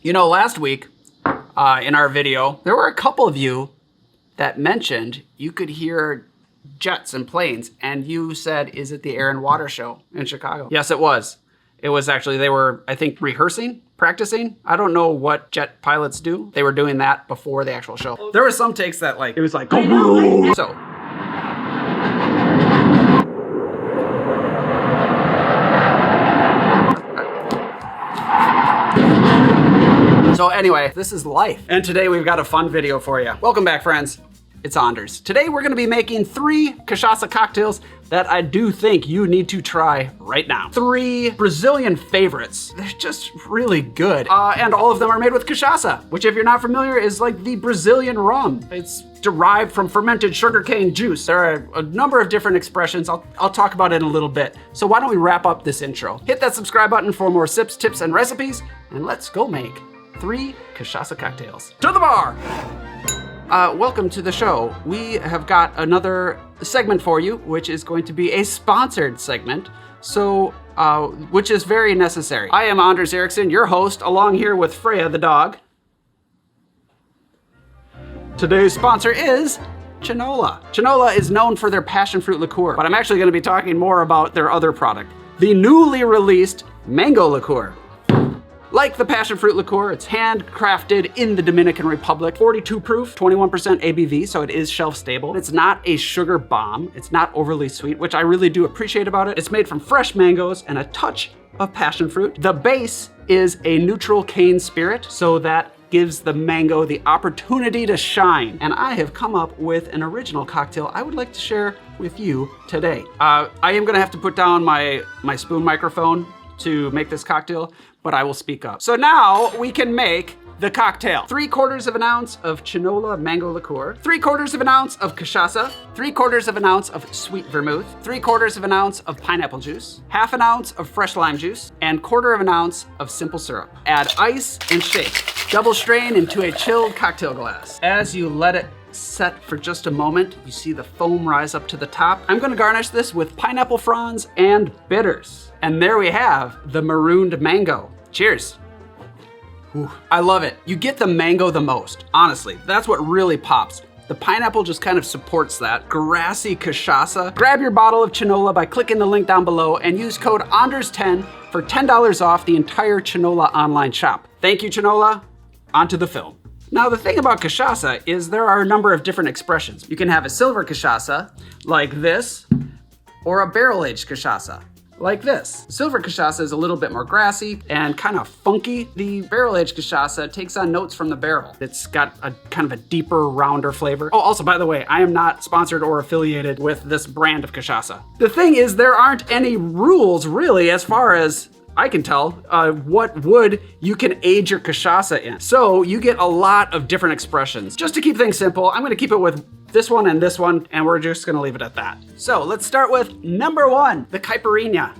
You know, last week in our video, there were a couple of you that mentioned you could hear jets and planes, and you said, is it the Air and Water show in Chicago? Yes, it was. It was actually, they were, I think, rehearsing, practicing. I don't know what jet pilots do. They were doing that before the actual show. There were some takes that like, it was like, so. So anyway, this is life. And today we've got a fun video for you. Welcome back, friends. It's Anders. Today we're gonna be making 3 cachaça cocktails that I do think you need to try right now. 3 Brazilian favorites. They're just really good. And all of them are made with cachaça, which if you're not familiar is like the Brazilian rum. It's derived from fermented sugarcane juice. There are a number of different expressions. I'll talk about it in a little bit. So why don't we wrap up this intro? Hit that subscribe button for more sips, tips, and recipes, and let's go make 3 cachaça cocktails. To the bar! Welcome to the show. We have got another segment for you, which is going to be a sponsored segment, so which is very necessary. I am Anders Eriksson, your host, along here with Freya the dog. Today's sponsor is Chinola. Chinola is known for their passion fruit liqueur, but I'm actually going to be talking more about their other product, the newly released mango liqueur. Like the passion fruit liqueur, it's handcrafted in the Dominican Republic, 42 proof, 21% ABV, so it is shelf stable. It's not a sugar bomb. It's not overly sweet, which I really do appreciate about it. It's made from fresh mangoes and a touch of passion fruit. The base is a neutral cane spirit, so that gives the mango the opportunity to shine. And I have come up with an original cocktail I would like to share with you today. I am gonna have to put down my spoon microphone to make this cocktail, but I will speak up. So now we can make the cocktail. 3/4 of an ounce of Chinola mango liqueur, 3/4 of an ounce of cachaça, 3/4 of an ounce of sweet vermouth, 3/4 of an ounce of pineapple juice, 1/2 ounce of fresh lime juice, and 1/4 ounce of simple syrup. Add ice and shake. Double strain into a chilled cocktail glass. As you let it set for just a moment, you see the foam rise up to the top. I'm gonna garnish this with pineapple fronds and bitters. And there we have the marooned mango. Cheers. Whew. I love it. You get the mango the most, honestly. That's what really pops. The pineapple just kind of supports that. Grassy cachaça. Grab your bottle of Chinola by clicking the link down below and use code ANDERS10 for $10 off the entire Chinola online shop. Thank you, Chinola. On to the film. Now, the thing about cachaça is there are a number of different expressions. You can have a silver cachaça like this, or a barrel-aged cachaça like this. Silver cachaça is a little bit more grassy and kind of funky. The barrel-aged cachaça takes on notes from the barrel. It's got a kind of a deeper, rounder flavor. Oh, also, by the way, I am not sponsored or affiliated with this brand of cachaça. The thing is, there aren't any rules really as far as I can tell what wood you can age your cachaça in. So you get a lot of different expressions. Just to keep things simple, I'm gonna keep it with this one, and we're just gonna leave it at that. So let's start with number 1, the Caipirinha.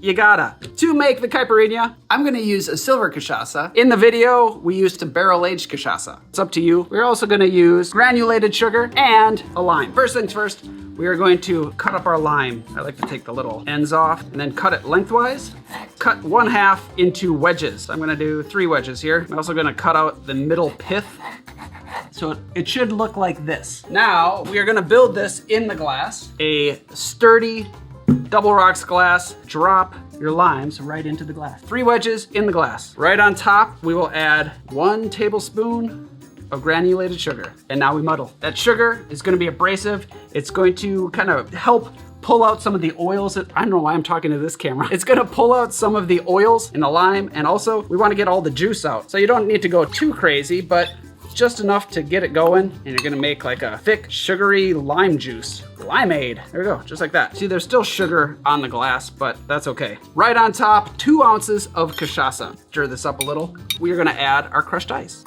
You gotta. To make the Caipirinha, I'm gonna use a silver cachaça. In the video, we used a barrel-aged cachaça. It's up to you. We're also gonna use granulated sugar and a lime. First things first, we are going to cut up our lime. I like to take the little ends off and then cut it lengthwise. Cut 1/2 into wedges. I'm gonna do 3 wedges here. I'm also gonna cut out the middle pith. So it should look like this. Now, we are gonna build this in the glass. A sturdy double rocks glass. Drop your limes right into the glass. 3 wedges in the glass. Right on top, we will add 1 tablespoon of granulated sugar. And now we muddle. That sugar is gonna be abrasive. It's going to kind of help pull out some of the oils. I don't know why I'm talking to this camera. It's gonna pull out some of the oils in the lime, and also we wanna get all the juice out. So you don't need to go too crazy, but just enough to get it going, and you're gonna make like a thick, sugary lime juice. Limeade. There we go, just like that. See, there's still sugar on the glass, but that's okay. Right on top, 2 ounces of cachaça. Stir this up a little. We are gonna add our crushed ice.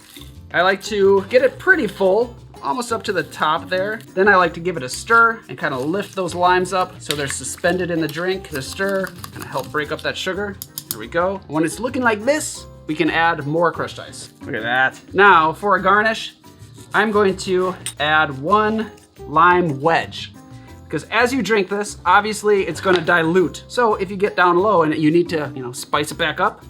I like to get it pretty full, almost up to the top there. Then I like to give it a stir and kind of lift those limes up so they're suspended in the drink. The stir, kind of help break up that sugar. There we go. When it's looking like this, we can add more crushed ice. Look at that. Now, for a garnish, I'm going to add 1 lime wedge. Because as you drink this, obviously it's gonna dilute. So if you get down low and you need to, spice it back up,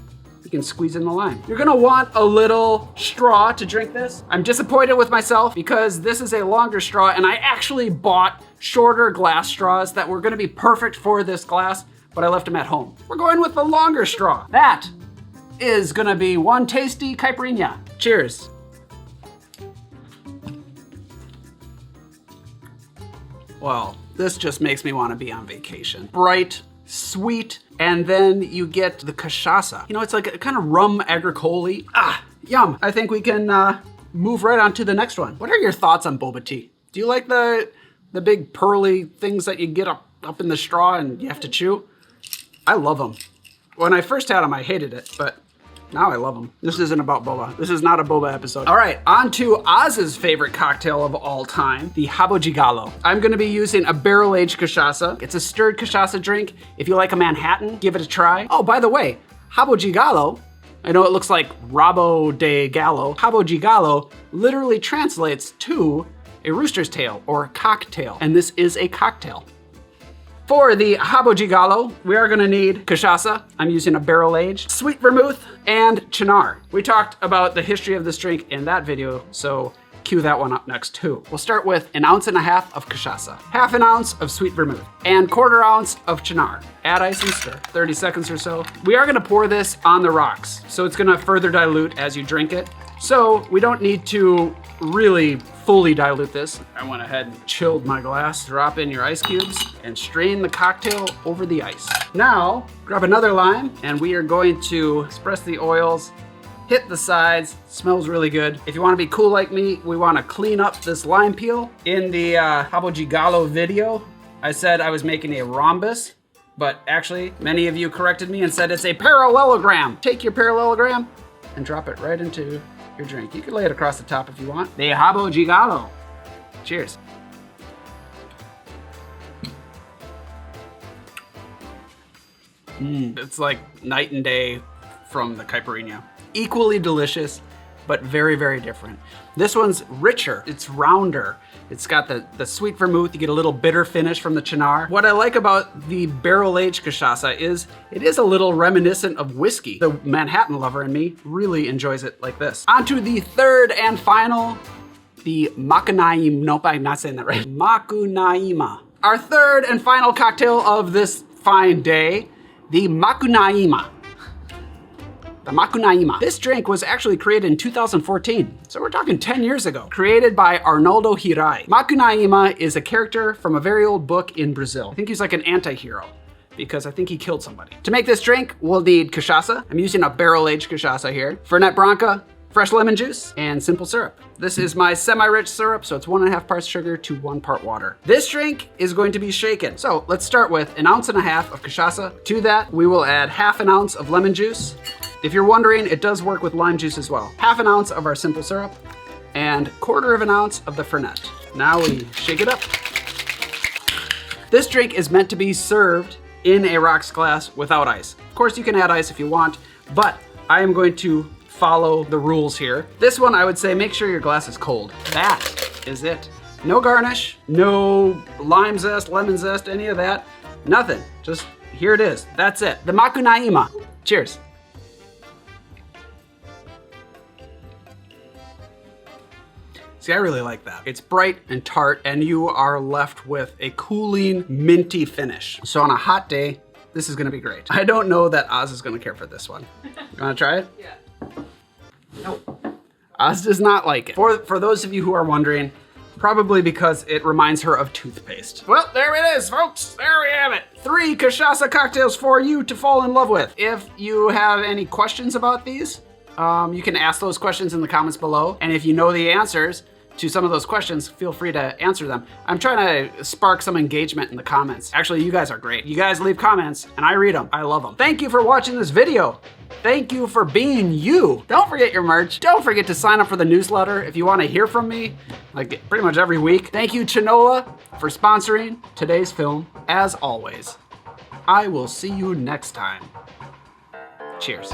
you can squeeze in the lime. You're gonna want a little straw to drink this. I'm disappointed with myself because this is a longer straw and I actually bought shorter glass straws that were gonna be perfect for this glass, but I left them at home. We're going with the longer straw. That is gonna be one tasty Caipirinha. Cheers. Well, this just makes me wanna be on vacation. Bright, sweet, and then you get the cachaça. You know, it's like a kind of rum agricole. Ah, yum. I think we can move right on to the next one. What are your thoughts on boba tea? Do you like the big pearly things that you get up in the straw and you have to chew? I love them. When I first had them, I hated it, but now I love them. This isn't about boba. This is not a boba episode. All right, on to Oz's favorite cocktail of all time, the Rabo de Galo. I'm gonna be using a barrel-aged cachaça. It's a stirred cachaça drink. If you like a Manhattan, give it a try. Oh, by the way, Rabo de Galo, I know it looks like Rabo de Galo. Rabo de Galo literally translates to a rooster's tail or cocktail, and this is a cocktail. For the Rabo de Galo, we are gonna need cachaça. I'm using a barrel-aged, sweet vermouth, and Cynar. We talked about the history of this drink in that video, so cue that one up next too. We'll start with 1.5 ounces of cachaça, 1/2 ounce of sweet vermouth, and 1/4 ounce of Cynar. Add ice and stir, 30 seconds or so. We are gonna pour this on the rocks, so it's gonna further dilute as you drink it. So we don't need to really fully dilute this. I went ahead and chilled my glass. Drop in your ice cubes and strain the cocktail over the ice. Now, grab another lime and we are going to express the oils, hit the sides. Smells really good. If you want to be cool like me, we want to clean up this lime peel. In the Rabo de Galo video, I said I was making a rhombus, but actually many of you corrected me and said it's a parallelogram. Take your parallelogram and drop it right into your drink. You can lay it across the top if you want. The Rabo de Galo. Cheers. It's like night and day from the Caipirinha. Equally delicious, but very, very different. This one's richer, it's rounder. It's got the sweet vermouth, you get a little bitter finish from the Cynar. What I like about the barrel-aged cachaça is it is a little reminiscent of whiskey. The Manhattan lover in me really enjoys it like this. On to the third and final, the Macunaíma. Nope, I'm not saying that right. Macunaíma. Our third and final cocktail of this fine day, the Macunaíma. The Macunaíma. This drink was actually created in 2014, so we're talking 10 years ago. Created by Arnaldo Hirai. Macunaíma is a character from a very old book in Brazil. I think he's like an anti-hero because I think he killed somebody. To make this drink, we'll need cachaça. I'm using a barrel-aged cachaça here. Fernet Branca, fresh lemon juice, and simple syrup. This is my semi-rich syrup, so it's 1.5 parts sugar to 1 part water. This drink is going to be shaken. So let's start with 1.5 ounces of cachaça. To that, we will add 1/2 ounce of lemon juice. If you're wondering, it does work with lime juice as well. 1/2 ounce of our simple syrup and 1/4 ounce of the Fernet. Now we shake it up. This drink is meant to be served in a rocks glass without ice. Of course, you can add ice if you want, but I am going to follow the rules here. This one, I would say, make sure your glass is cold. That is it. No garnish, no lime zest, lemon zest, any of that. Nothing, just here it is. That's it, the Macunaíma. Cheers. See, I really like that. It's bright and tart, and you are left with a cooling, minty finish. So on a hot day, this is gonna be great. I don't know that Oz is gonna care for this one. You wanna try it? Yeah. No. Oz does not like it. For those of you who are wondering, probably because it reminds her of toothpaste. Well, there it is, folks. There we have it. 3 cachaça cocktails for you to fall in love with. If you have any questions about these, you can ask those questions in the comments below. And if you know the answers to some of those questions, feel free to answer them. I'm trying to spark some engagement in the comments. Actually, you guys are great. You guys leave comments and I read them. I love them. Thank you for watching this video. Thank you for being you. Don't forget your merch. Don't forget to sign up for the newsletter if you want to hear from me, like pretty much every week. Thank you, Chinola, for sponsoring today's film. As always, I will see you next time. Cheers.